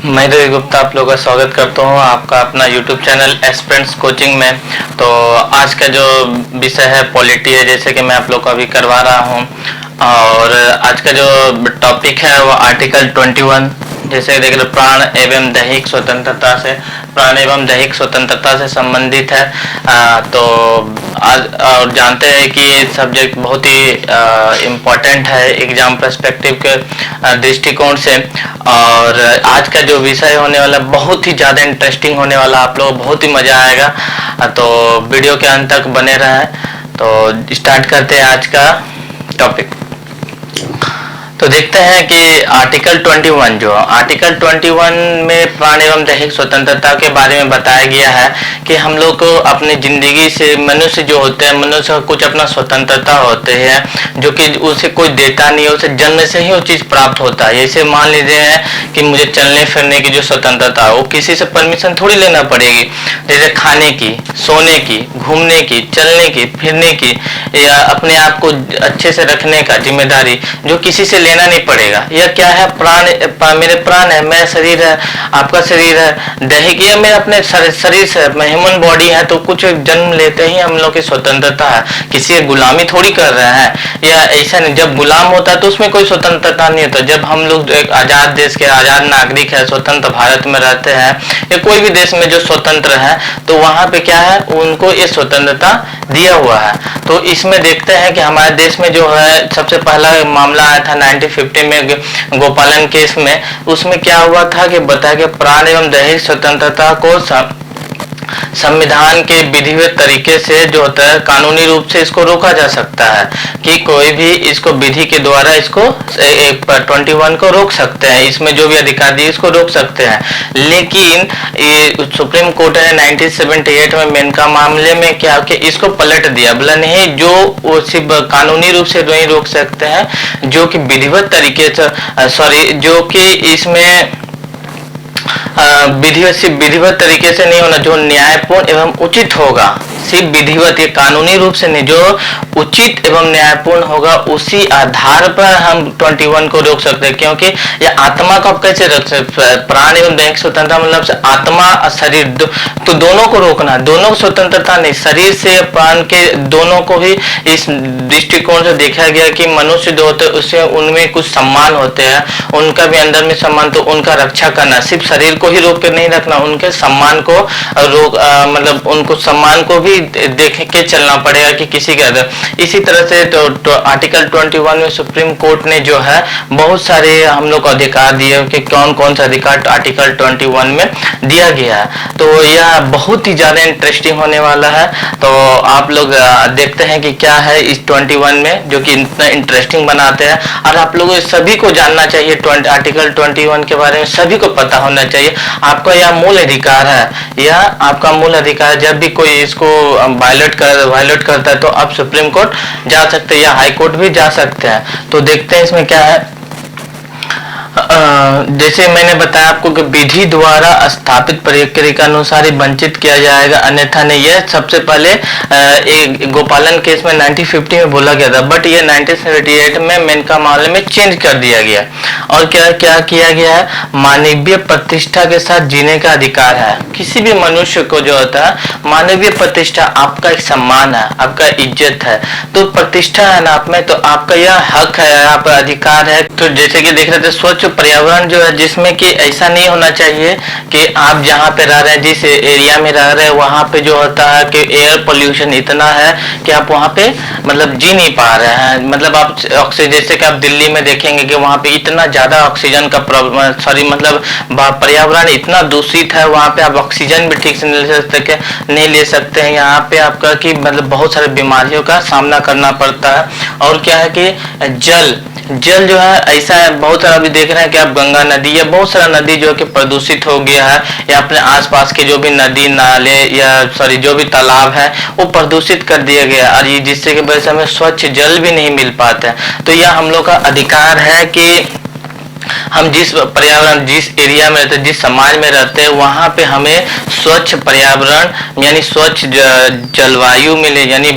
मैं रवि गुप्ता आप लोगों का स्वागत करता हूँ आपका अपना YouTube चैनल एस्पिरेंट्स कोचिंग में। तो आज का जो विषय है पॉलिटी है, जैसे कि मैं आप लोग को अभी करवा रहा हूँ। और आज का जो टॉपिक है वो आर्टिकल 21, जैसे देख रहे प्राण एवं दैहिक स्वतंत्रता से संबंधित है। तो आज और जानते हैं कि ये सब्जेक्ट बहुत ही इम्पोर्टेंट है एग्जाम पर्सपेक्टिव के दृष्टिकोण से। और आज का जो विषय होने वाला बहुत ही ज़्यादा इंटरेस्टिंग होने वाला, आप लोग बहुत ही मज़ा आएगा। तो वीडियो के अंत तक बने रहें। तो स्टार्ट करते हैं आज का टॉपिक। तो देखते हैं कि आर्टिकल 21 में प्राण एवं दैहिक स्वतंत्रता के बारे में बताया गया है कि हम लोग को अपनी जिंदगी से मनुष्य जो होते हैं, मनुष्य को कुछ अपना स्वतंत्रता होते हैं जो कि उसे कोई देता नहीं है, उसे जन्म से ही वो चीज़ प्राप्त होता है। जैसे मान लीजिए कि मुझे चलने फिरने की जो स्वतंत्रता है वो किसी से परमिशन थोड़ी लेना पड़ेगी। जैसे खाने की, सोने की, घूमने की, चलने की, फिरने की या अपने आप को अच्छे से रखने का जिम्मेदारी जो किसी से लेना नहीं पड़ेगा। यह क्या है? मेरे प्राण है, मेरा शरीर है, आपका शरीर है, दैहिक ये मेरे अपने शरीर से ह्यूमन बॉडी है। तो कुछ जन्म लेते ही हम लोग की स्वतंत्रता है, किसी की गुलामी थोड़ी कर रहे हैं या ऐसा नहीं। जब गुलाम होता है तो उसमें कोई स्वतंत्रता नहीं होता। जब हम लोग एक आजाद देश के आजाद नागरिक है, स्वतंत्र भारत में रहते हैं या कोई भी देश में जो स्वतंत्र है, तो वहां पे क्या है, उनको ये स्वतंत्रता दिया हुआ है। तो इसमें देखते हैं कि हमारे देश में जो है सबसे पहला मामला आया था 1950 में गोपालन केस में। उसमें क्या हुआ था कि बताया कि प्राण एवं दैहिक स्वतंत्रता को संविधान के विधिवत तरीके से जो होता है कानूनी रूप से इसको रोका जा सकता है कि कोई भी इसको विधि के द्वारा इसको 21 को रोक सकते हैं। इसमें जो भी अधिकार दिए इसको रोक सकते हैं। लेकिन ये सुप्रीम कोर्ट ने 1978 में मेनका मामले में क्या कि इसको पलट दिया, बोला नहीं, जो वो सिर्फ कानूनी रूप से नहीं रोक सकते हैं, जो कि विधिवत तरीके से जो कि इसमें विधिवत तरीके से नहीं होना, जो न्यायपूर्ण एवं उचित होगा, सिर्फ विधिवत, ये कानूनी रूप से नहीं, जो उचित एवं न्यायपूर्ण होगा उसी आधार पर हम 21 को रोक सकते हैं। क्योंकि ये आत्मा को आप कैसे रख सकते? प्राण एवं दैहिक स्वतंत्रता मतलब से आत्मा और शरीर तो दोनों को रोकना, दोनों को स्वतंत्रता नहीं, शरीर से प्राण के दोनों को ही इस दृष्टिकोण से देखा गया कि मनुष्य जो होते हैं उससे उनमें कुछ सम्मान होते हैं, उनका भी अंदर में सम्मान, तो उनका रक्षा करना, सिर्फ शरीर को ही रोक के नहीं रखना, उनके सम्मान को मतलब उनको सम्मान को भी देख के चलना पड़ेगा कि किसी के अंदर। इसी तरह से तो आर्टिकल 21 में सुप्रीम कोर्ट ने जो है बहुत सारे हम लोग को अधिकार दिए कि कौन कौन सा अधिकार आर्टिकल 21 में दिया गया है। तो यह बहुत ही ज्यादा इंटरेस्टिंग होने वाला है। तो आप लोग देखते हैं कि क्या है इस 21 में जो कि इतना इंटरेस्टिंग बनाते हैं। और आप लोगों सभी को जानना चाहिए आर्टिकल 21 के बारे में, सभी को पता होना चाहिए। आपका यह मूल अधिकार है, यह आपका मूल अधिकार है। जब भी कोई इसको वायलेट करता है तो आप सुप्रीम कोर्ट जा सकते हैं या हाई कोर्ट भी जा सकते हैं। तो देखते हैं इसमें क्या है। जैसे मैंने बताया आपको कि विधि द्वारा स्थापित प्रक्रिया के अनुसार ही वंचित किया जाएगा, अन्यथा नहीं। यह सबसे पहले एक गोपालन केस में 1950 में बोला गया था, बट ये 1978 में मेनका मामले में चेंज कर दिया गया। और क्या क्या किया गया है? मानवीय प्रतिष्ठा के साथ जीने का अधिकार है। किसी भी मनुष्य को जो होता है मानवीय प्रतिष्ठा, आपका एक सम्मान है, आपका इज्जत है, तो प्रतिष्ठा है ना आप में, तो आपका यह हक है, आपका अधिकार है। तो जैसे कि देख रहे थे स्वच्छ पर्यावरण जो है, जिसमें कि ऐसा नहीं होना चाहिए कि आप जहाँ पे रह रहे हैं, जिस एरिया में रह रहे हैं, वहाँ पे जो होता है कि एयर पोल्यूशन इतना है कि आप वहाँ पे मतलब जी नहीं पा रहे हैं। मतलब आप ऑक्सीजन, जैसे कि आप दिल्ली में देखेंगे कि वहाँ पे इतना ज्यादा ऑक्सीजन का मतलब पर्यावरण इतना दूषित है, वहाँ पे आप ऑक्सीजन भी ठीक से नहीं ले सकते हैं। यहाँ पे आपका कि मतलब बहुत सारी बीमारियों का सामना करना पड़ता है। और क्या है कि जल जो है ऐसा है, बहुत सारा अभी देख रहे हैं कि आप गंगा नदी या बहुत सारा नदी जो है कि प्रदूषित हो गया है, या अपने आसपास के जो भी नदी नाले या जो भी तालाब है वो प्रदूषित कर दिया गया, और ये जिससे कि वजह से हमें स्वच्छ जल भी नहीं मिल पाता है। तो यह हम लोग का अधिकार है कि हम जिस पर्यावरण, जिस एरिया में रहते हैं, जिस समाज में रहते हैं, वहाँ पे हमें स्वच्छ पर्यावरण यानी स्वच्छ जलवायु मिले, यानी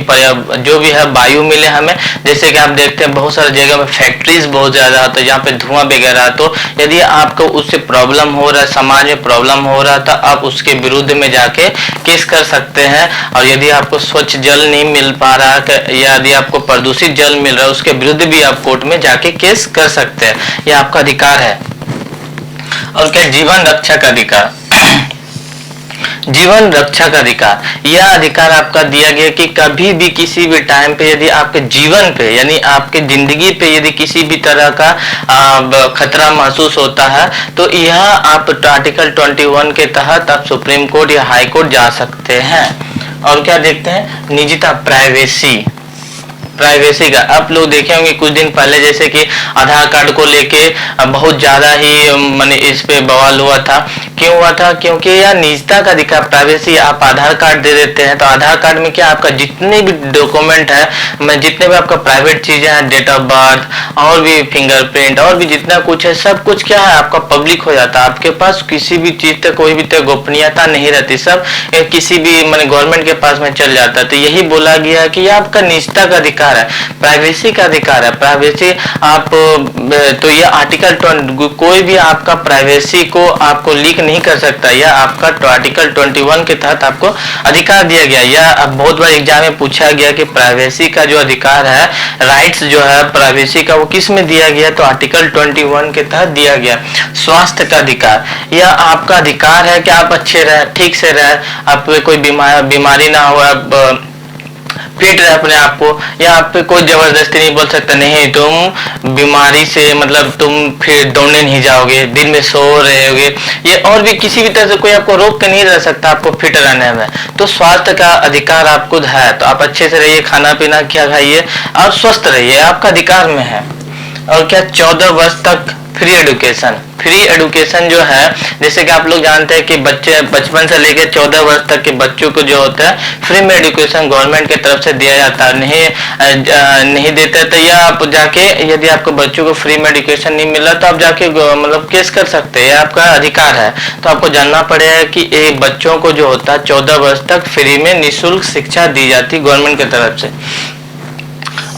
जो भी है वायु मिले हमें। जैसे कि आप देखते हैं बहुत सारी जगह में फैक्ट्रीज बहुत ज्यादा होते हैं जहाँ पे धुआं वगैरह, तो यदि आपको उससे प्रॉब्लम हो रहा है, समाज में प्रॉब्लम हो रहा है, तो आप उसके विरुद्ध में जाके केस कर सकते हैं। और यदि आपको स्वच्छ जल नहीं मिल पा रहा है या यदि आपको प्रदूषित जल मिल रहा है, उसके विरुद्ध भी आप कोर्ट में जाके केस कर सकते हैं। यह आपका अधिकार है। और क्या, जीवन रक्षा का अधिकार। जीवन रक्षा का अधिकार, यह अधिकार आपका दिया गया कि कभी भी किसी भी टाइम पे यदि आपके जीवन पे यानी आपके जिंदगी पे यदि किसी भी तरह का खतरा महसूस होता है, तो यह आप आर्टिकल 21 के तहत आप सुप्रीम कोर्ट या हाई कोर्ट जा सकते हैं। और क्या देखते हैं, निजता, प्राइवेसी का आप लोग देखे होंगे कुछ दिन पहले, जैसे कि आधार कार्ड को लेके बहुत ज्यादा ही माने इस पे बवाल हुआ था। क्यों हुआ था? क्योंकि यह निजता का अधिकार, प्राइवेसी। आप आधार कार्ड दे देते हैं तो आधार कार्ड में क्या आपका जितने भी डॉक्यूमेंट है, जितने भी आपका प्राइवेट चीजें हैं, डेट ऑफ बर्थ और भी फिंगरप्रिंट और भी जितना कुछ है, सब कुछ क्या है आपका पब्लिक हो जाता है। आपके पास किसी भी चीज तक कोई भी तक गोपनीयता नहीं रहती, सब किसी भी माने गवर्नमेंट के पास में चल जाता है। तो यही बोला गया है कि यह आपका निजता का अधिकार है, प्राइवेसी का अधिकार है। प्राइवेसी आप तो ये आर्टिकल कोई भी आपका प्राइवेसी को आपको लीक नहीं कर सकता। यह आपका आर्टिकल 21 के तहत आपको अधिकार दिया गया। यह बहुत बार एग्जाम में पूछा गया कि प्राइवेसी का जो अधिकार है, राइट्स जो है प्राइवेसी का, वो किस में दिया गया? तो आर्टिकल 21 के तहत दिया गया। स्वास्थ्य का अधिकार, यह आपका अधिकार है कि आप अच्छे रहे, ठीक से रहे, आप कोई बीमारी ना हो, आप फिट रहे अपने आप को, या आप पे कोई जबरदस्ती नहीं बोल सकता नहीं तुम बीमारी से मतलब तुम फिर दौड़ने नहीं जाओगे, दिन में सो रहे होगे, ये और भी किसी भी तरह से कोई आपको रोक के नहीं रह सकता आपको फिट रहने में। तो स्वास्थ्य का अधिकार आपको है, तो आप अच्छे से रहिए, खाना पीना क्या खाइए और स्वस्थ रहिए, आपका अधिकार में है। और क्या, 14 वर्ष तक फ्री एडुकेशन जो है, जैसे कि आप लोग जानते हैं कि बच्चे बचपन से लेकर 14 वर्ष तक के बच्चों को जो होता है फ्री में एडुकेशन गवर्नमेंट की तरफ से दिया जाता है। नहीं देते तो या आप जाके यदि आपको बच्चों को फ्री में एडुकेशन नहीं मिला तो आप जाके मतलब केस कर सकते हैं, आपका अधिकार है। तो आपको जानना पड़ेगा कि एक बच्चों को जो होता है 14 वर्ष तक फ्री में निःशुल्क शिक्षा दी जाती है गवर्नमेंट की तरफ से।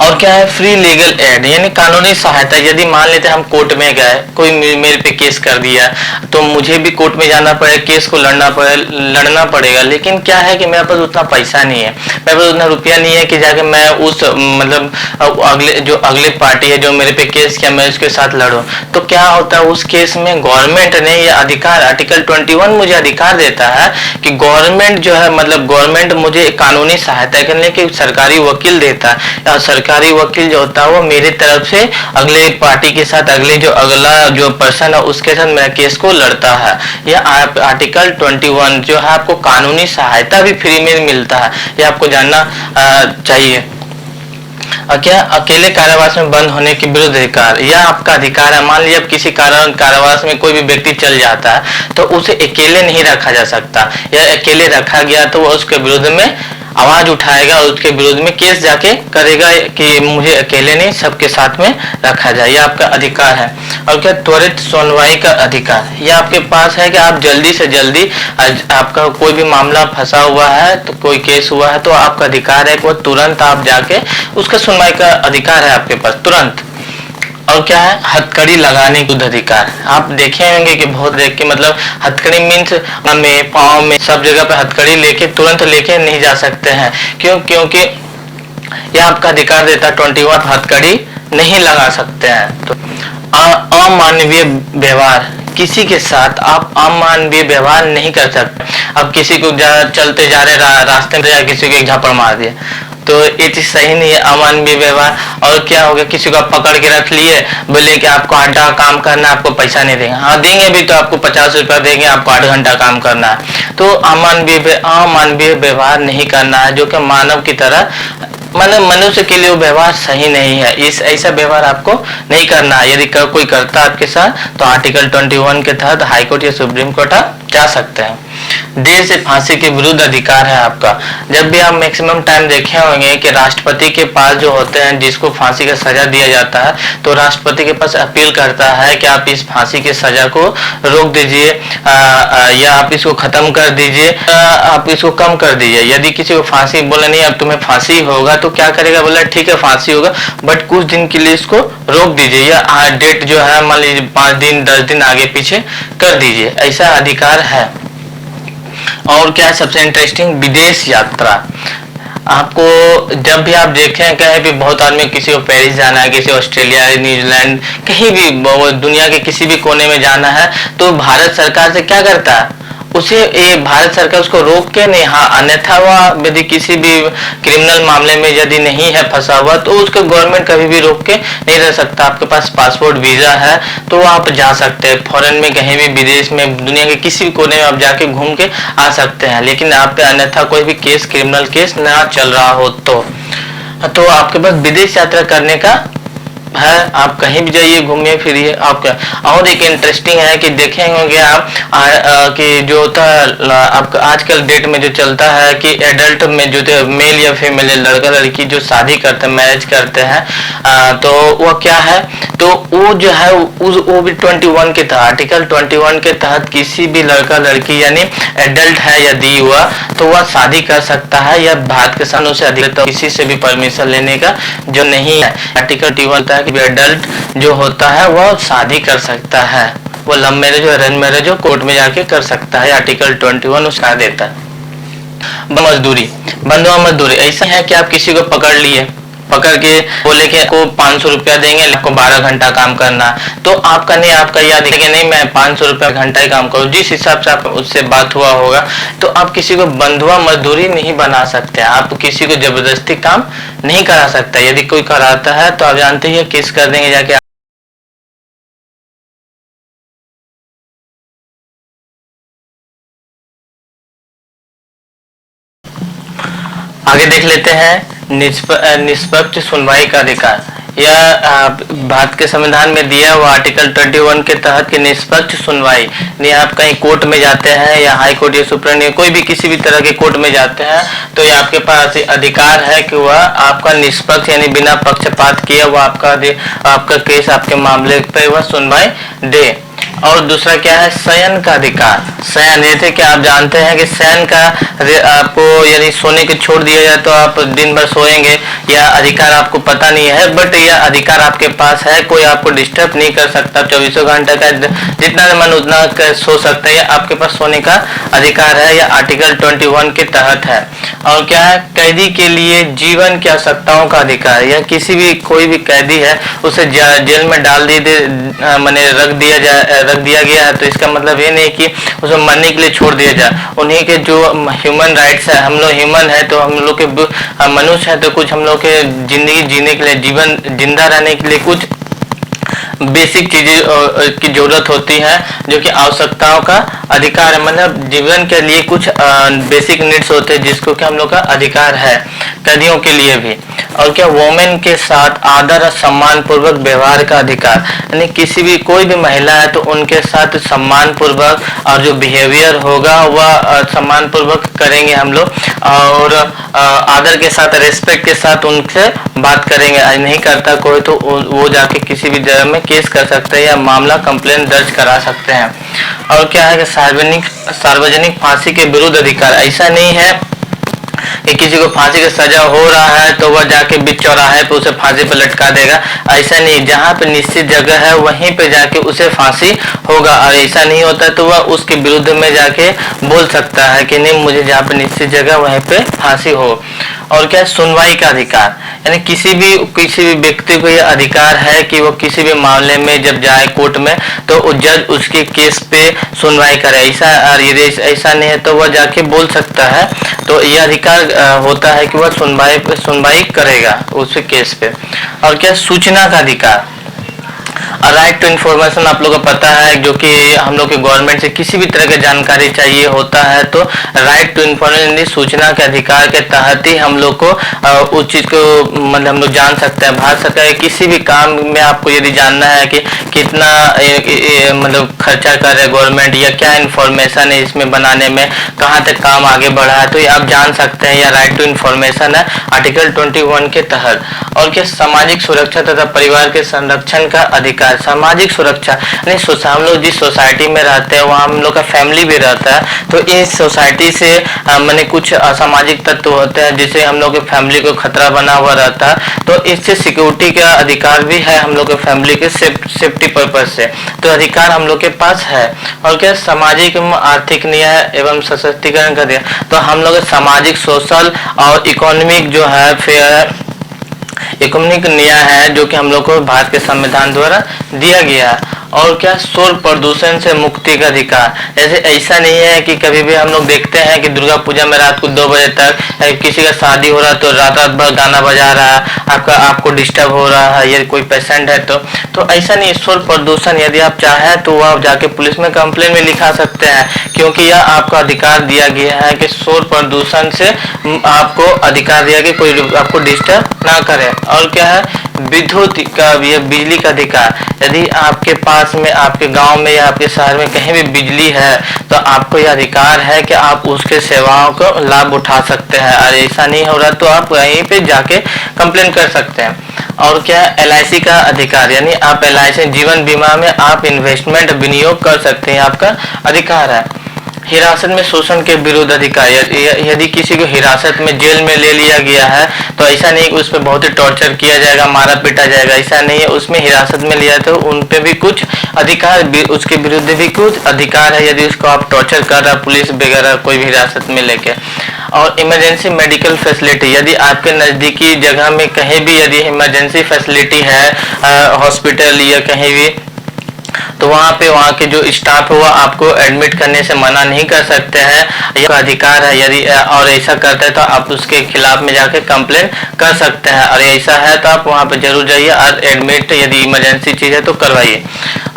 और क्या है, फ्री लीगल एड यानी कानूनी सहायता। यदि मान लेते हम कोर्ट में गए, कोई मेरे पे केस कर दिया, तो मुझे भी कोर्ट में जाना पड़ेगा, केस को लड़ना पड़ेगा। लेकिन क्या है कि मेरे पास उतना पैसा नहीं है, मेरे पास उतना रुपया नहीं है कि जाके मैं उस मतलब अगले पार्टी है जो मेरे पे केस किया, मैं उसके साथ लड़ूं। तो क्या होता है उस केस में गवर्नमेंट ने ये अधिकार, आर्टिकल 21 मुझे अधिकार देता है कि गवर्नमेंट जो है मतलब गवर्नमेंट मुझे कानूनी सहायता करने के सरकारी वकील देता है। सरकारी वकील जो होता है वो मेरी तरफ से अगले पार्टी के साथ, अगला जो पर्सन है उसके साथ मेरा केस को लड़ता है। यह आर्टिकल 21 जो है आपको कानूनी सहायता भी फ्री में मिलता है, यह आपको जानना चाहिए। क्या, अकेले कारावास में बंद होने के विरुद्ध अधिकार, यह आपका अधिकार है। मान लीजिए अब किसी कारावास में कोई भी व्यक्ति चल जाता है तो उसे अकेले नहीं रखा जा सकता, या अकेले रखा गया तो वह उसके विरुद्ध में आवाज उठाएगा और उसके विरुद्ध में केस जाके करेगा कि मुझे अकेले नहीं सबके साथ में रखा जाए, यह आपका अधिकार है। और क्या, त्वरित सुनवाई का अधिकार, यह आपके पास है कि आप जल्दी से जल्दी, आपका कोई भी मामला फंसा हुआ है तो कोई केस हुआ है तो आपका अधिकार है कि वो तुरंत आप जाके उसका सुनवाई का अधिकार है आपके पास तुरंत। और क्या है, हथकड़ी लगाने का अधिकार। आप देखे होंगे कि बहुत देख के मतलब हथकड़ी मीन्स में पाँव में सब जगह पे हथकड़ी लेके तुरंत लेके नहीं जा सकते हैं। क्योंकि यह आपका अधिकार देता है 21 हथकड़ी नहीं लगा सकते हैं। तो अमानवीय व्यवहार, किसी के साथ आप अमानवीय व्यवहार नहीं कर सकते। अब किसी को चलते जा रहे रास्ते में किसी को एक झापड़ मार दिया तो ये चीज सही नहीं है, अमानवीय व्यवहार। और क्या हो गया, किसी को आप पकड़ के रख लिए, बोले कि आपको 8 घंटा काम करना है, आपको पैसा नहीं देंगे। हाँ देंगे भी, तो आपको 50 रुपया देंगे, आपको 8 घंटा काम करना है। तो अमानवीय व्यवहार नहीं करना है, जो कि मानव की तरह मतलब मनुष्य के लिए वो व्यवहार सही नहीं है। ऐसा व्यवहार आपको नहीं करना है। यदि कोई करता है आपके साथ तो आर्टिकल 21 के तहत हाईकोर्ट या सुप्रीम कोर्ट आप जा सकते हैं। देर से फांसी के विरुद्ध अधिकार है आपका। जब भी आप मैक्सिमम टाइम देखे होंगे कि राष्ट्रपति के पास जो होते हैं जिसको फांसी का सजा दिया जाता है, तो राष्ट्रपति के पास अपील करता है कि आप इस फांसी की सजा को रोक दीजिए या आप इसको खत्म कर दीजिए, आप इसको कम कर दीजिए। यदि किसी को फांसी बोला नहीं अब तुम्हें फांसी होगा तो क्या करेगा, बोला ठीक है फांसी होगा बट कुछ दिन के लिए इसको रोक दीजिए या डेट जो है मान लीजिए 5 दिन 10 दिन आगे पीछे कर दीजिए, ऐसा अधिकार है। और क्या है सबसे इंटरेस्टिंग, विदेश यात्रा। आपको जब भी आप देखें कहीं भी बहुत आदमी, किसी को पेरिस जाना है, किसी ऑस्ट्रेलिया न्यूजीलैंड कहीं भी दुनिया के किसी भी कोने में जाना है, तो भारत सरकार से क्या करता है, उसे ये भारत सरकार उसको रोक के नहीं, हाँ अन्यथा वह यदि किसी भी क्रिमिनल मामले में यदि नहीं है फंसा हुआ तो उसको गवर्नमेंट कभी भी रोक के नहीं रह सकता। आपके पास पासपोर्ट वीजा है तो आप जा सकते हैं फॉरेन में, कहीं भी विदेश में, दुनिया के किसी भी कोने में आप जाके घूम के आ सकते हैं, लेकिन आप पे अन्यथा कोई भी केस क्रिमिनल केस ना चल रहा हो तो आपके पास विदेश यात्रा करने का है, आप कहीं भी जाइए घूमिए फिरिए आपका। और एक इंटरेस्टिंग है कि देखेंगे आप कि जो होता है आपका आजकल डेट में जो चलता है कि एडल्ट में जो मेल या फीमेल लड़का लड़की जो शादी करते हैं, मैरिज करते हैं, तो वह क्या है, तो वो जो है वो भी 21 के तहत, आर्टिकल 21 के तहत किसी भी लड़का लड़की यानी एडल्ट है यदि हुआ तो वह शादी कर सकता है या भारत के कानून से अधिक तो किसी से भी परमिशन लेने का जो नहीं है। आर्टिकल 21 कि अडल्ट जो होता है वह शादी कर सकता है, वो लव मैरिज और अरेंज मैरिज हो कोर्ट में जाके कर सकता है, आर्टिकल 21 उसका देता है। मजदूरी, बंधुआ मजदूरी ऐसा है कि आप किसी को पकड़ के बोले कि आपको 500 रुपया देंगे, आपको 12 घंटा काम करना, तो आपका नहीं, आपका याद है कि नहीं मैं 500 रुपया घंटा ही काम करूँ, जिस हिसाब से आप उससे बात हुआ होगा, तो आप किसी को बंधुआ मजदूरी नहीं बना सकते, आप किसी को जबरदस्ती काम नहीं करा सकते। यदि कोई कराता है तो आप जानते ही केस कर देंगे जाके। आगे देख लेते हैं निष्पक्ष सुनवाई का अधिकार। यह भारत के संविधान में दिया हुआ आर्टिकल 21 के तहत कि निष्पक्ष सुनवाई, नहीं आप कहीं कोर्ट में जाते हैं या हाई कोर्ट या सुप्रीम कोर्ट कोई भी किसी भी तरह के कोर्ट में जाते हैं तो ये आपके पास अधिकार है कि वह आपका निष्पक्ष यानी बिना पक्षपात किए वह आपका केस आपके मामले पे वह सुनवाई दे। और दूसरा क्या है, शयन का अधिकार। शयन ये थे कि आप जानते हैं कि शयन का आपको यदि सोने के छोड़ दिया जाए तो आप दिन भर सोएंगे, या अधिकार आपको पता नहीं है बट यह अधिकार आपके पास है, कोई आपको डिस्टर्ब नहीं कर सकता, 24 घंटे का जितना मन उतना सो सकता है, आपके पास सोने का अधिकार है, यह आर्टिकल 21 के तहत है। और क्या है, कैदी के लिए जीवन की आवश्यकताओं का अधिकार, या किसी भी कोई भी कैदी है उसे जेल में डाल मैंने रख दिया गया है तो इसका मतलब ये नहीं कि उसे मरने के लिए छोड़ दिया जाए, उन्हीं के जो ह्यूमन राइट्स है, हम लोग ह्यूमन है तो हम लोग के मनुष्य है तो कुछ हम लोग के जिंदगी जीने के लिए, जीवन जिंदा रहने के लिए कुछ बेसिक चीजें की जरूरत होती है जो कि आवश्यकताओं का अधिकार है, मतलब जीवन के लिए कुछ बेसिक नीड्स होते हैं जिसको कि हम लोग का अधिकार है कैदियों के लिए भी। और क्या, वोमेन के साथ आदर और सम्मान पूर्वक व्यवहार का अधिकार, यानी किसी भी कोई भी महिला है तो उनके साथ सम्मान पूर्वक और जो बिहेवियर होगा वह सम्मान पूर्वक करेंगे हम लोग, और आदर के साथ रेस्पेक्ट के साथ उनसे बात करेंगे। नहीं करता कोई तो वो जाके किसी भी जगह में केस कर सकते हैं या मामला कंप्लेंट दर्ज करा सकते हैं। और क्या है कि सार्वजनिक फांसी के विरुद्ध अधिकार, ऐसा नहीं है कि किसी को फांसी की सजा हो रहा है तो वह जाके बीच चौराहे पे उसे फांसी पे लटका देगा, ऐसा नहीं, जहाँ पे निश्चित जगह है वहीं पे जाके उसे फांसी होगा, और ऐसा नहीं होता तो वह उसके विरुद्ध में जाके बोल सकता है कि नहीं मुझे जहाँ पे निश्चित जगह वहीं पे फांसी हो। और क्या, सुनवाई का अधिकार, यानी किसी भी व्यक्ति को यह अधिकार है कि वो किसी भी मामले में जब जाए कोर्ट में तो जज उसके केस पे सुनवाई करे, ऐसा नहीं है तो वह जाके बोल सकता है, तो यह अधिकार होता है कि वह सुनवाई करेगा उस केस पे। और क्या, सूचना का अधिकार, राइट टू इन्फॉर्मेशन आप लोगों को पता है, जो कि हम लोग के गवर्नमेंट से किसी भी तरह की जानकारी चाहिए होता है तो राइट टू इन्फॉर्मेशन सूचना के अधिकार के तहत ही हम लोग को उस चीज को मतलब हम लोग जान सकते हैं। भारत सरकार के किसी भी काम में आपको यदि जानना है कि कितना मतलब खर्चा कर रहे गवर्नमेंट या क्या इन्फॉर्मेशन है इसमें बनाने में, कहाँ तक काम आगे बढ़ा है, तो ये आप जान सकते हैं। या राइट टू इन्फॉर्मेशन है आर्टिकल 21 के तहत। और क्या सामाजिक सुरक्षा तथा परिवार के संरक्षण का अधिकार। सामाजिक सुरक्षा नहीं, हम लोग जिस सोसाइटी में रहते हैं वहाँ हम लोग का फैमिली भी रहता है, तो इस सोसाइटी से मैंने कुछ असामाजिक तत्व होते हैं जिससे हम लोग के फैमिली को खतरा बना हुआ रहता है, तो इससे सिक्योरिटी का अधिकार भी है हम लोग के फैमिली के सेफ्टी पर्पज से, तो अधिकार हम लोग के पास है। और क्या सामाजिक आर्थिक न्याय एवं सशक्तिकरण का दिया, तो हम लोग सामाजिक सोशल और इकोनॉमिक जो है फिर इकोनॉमिक न्याय है जो कि हम लोग को भारत के संविधान द्वारा दिया गया है। और क्या शोर प्रदूषण से मुक्ति का अधिकार। जैसे ऐसा नहीं है कि कभी भी हम लोग देखते हैं कि दुर्गा पूजा में रात को 2 बजे तक किसी का शादी हो रहा है तो रात रात भर गाना बजा रहा है, आपको डिस्टर्ब हो रहा है, या कोई पेशेंट है तो ऐसा नहीं। शोर प्रदूषण यदि आप चाहें तो आप जाके पुलिस में कंप्लेन भी लिखा सकते हैं, क्योंकि यह आपका अधिकार दिया गया है कि शोर प्रदूषण से आपको अधिकार दिया कि कोई आपको डिस्टर्ब ना करे। और क्या है विद्युत का, बिजली का अधिकार। यदि आपके पास में आपके गांव में या आपके शहर में कहीं भी बिजली है तो आपको यह अधिकार है कि आप उसके सेवाओं को लाभ उठा सकते हैं, और ऐसा नहीं हो रहा तो आप वहीं पे जाके कंप्लेन कर सकते हैं। और क्या LIC का अधिकार, यानी आप LIC जीवन बीमा में आप इन्वेस्टमेंट विनियोग कर सकते हैं, आपका अधिकार है। हिरासत में शोषण के विरुद्ध अधिकार। यदि किसी को हिरासत में जेल में ले लिया गया है तो ऐसा नहीं कि उस पर बहुत ही टॉर्चर किया जाएगा, मारा पीटा जाएगा, ऐसा नहीं है। उसमें हिरासत में लिया तो उन पे भी कुछ अधिकार, उसके विरुद्ध भी कुछ अधिकार है यदि उसको आप टॉर्चर कर रहा पुलिस वगैरह कोई भी हिरासत में लेके। और इमरजेंसी मेडिकल फैसिलिटी, यदि आपके नजदीकी जगह में कहीं भी यदि इमरजेंसी फैसिलिटी है हॉस्पिटल या कहीं भी, तो वहाँ के जो स्टाफ है वो आपको एडमिट करने से मना नहीं कर सकते हैं, यह अधिकार है। यदि और ऐसा करते हैं तो आप उसके खिलाफ में जाके कंप्लेन कर सकते हैं, और ऐसा है तो आप वहाँ पे जरूर जाइए और एडमिट यदि इमरजेंसी चीज है तो करवाइए।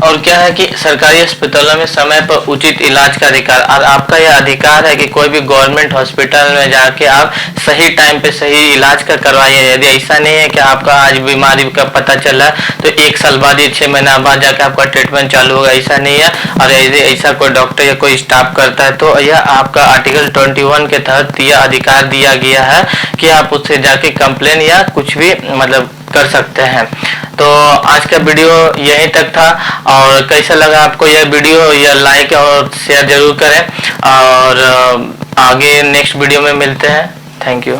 और क्या है कि सरकारी अस्पतालों में समय पर उचित इलाज का अधिकार, और आपका यह अधिकार है कि कोई भी गवर्नमेंट हॉस्पिटल में जाके आप सही टाइम पे सही इलाज का करवाइए। यदि ऐसा नहीं है कि आपका आज बीमारी का पता चला तो 1 साल बाद या 6 महीना बाद जाके आपका ट्रीटमेंट चालू होगा, ऐसा नहीं है। और यदि ऐसा कोई डॉक्टर या कोई स्टाफ करता है तो यह आपका आर्टिकल 21 के तहत यह अधिकार दिया गया है कि आप उससे जाके कंप्लेन या कुछ भी मतलब कर सकते हैं। तो आज का वीडियो यहीं तक था, और कैसा लगा आपको यह वीडियो, या लाइक और शेयर जरूर करें, और आगे नेक्स्ट वीडियो में मिलते हैं। Thank you.